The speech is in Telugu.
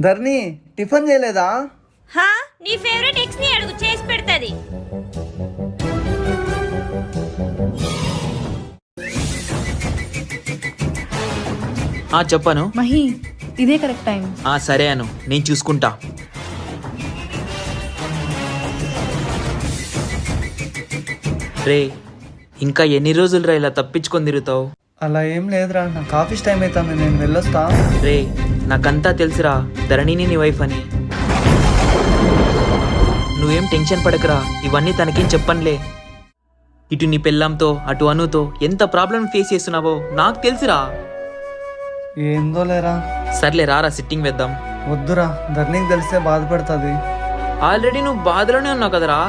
ధర్ని టిఫిన్ చేయలేదా? హా, నీ ఫేవరెట్ ఎక్స్ ని అడుగు, చేసి పెడతది. చెప్పను. మహి, ఇదే కరెక్ట్ టైం. సరే అను, నేను చూసుకుంటా. రే, ఇంకా ఎన్ని రోజులు రా ఇలా తప్పించుకొని తిరుగుతావు? అలా ఏం లేదురా, నాకు ఆఫీస్ టైం అవుతుంది, నేను వెళ్ళొస్తా. రే, నాకంతా తెలుసురా ధరణిని నీ వైఫ్ అని. నువ్వేం టెన్షన్ పడకరా, ఇవన్నీ తనకేం చెప్పనులే. ఇటు నీ పెళ్ళంతో అటు అనుతో ఎంత ప్రాబ్లం ఫేస్ చేస్తున్నావో నాకు తెలుసురా. ఏందో లేరా. సర్లే రారా, సిట్టింగ్ వేద్దాం. వద్దురా, ధర్నీకి తెలిస్తే బాధపడుతుంది. ఆల్రెడీ నువ్వు బాధలోనే ఉన్నావు కదరా.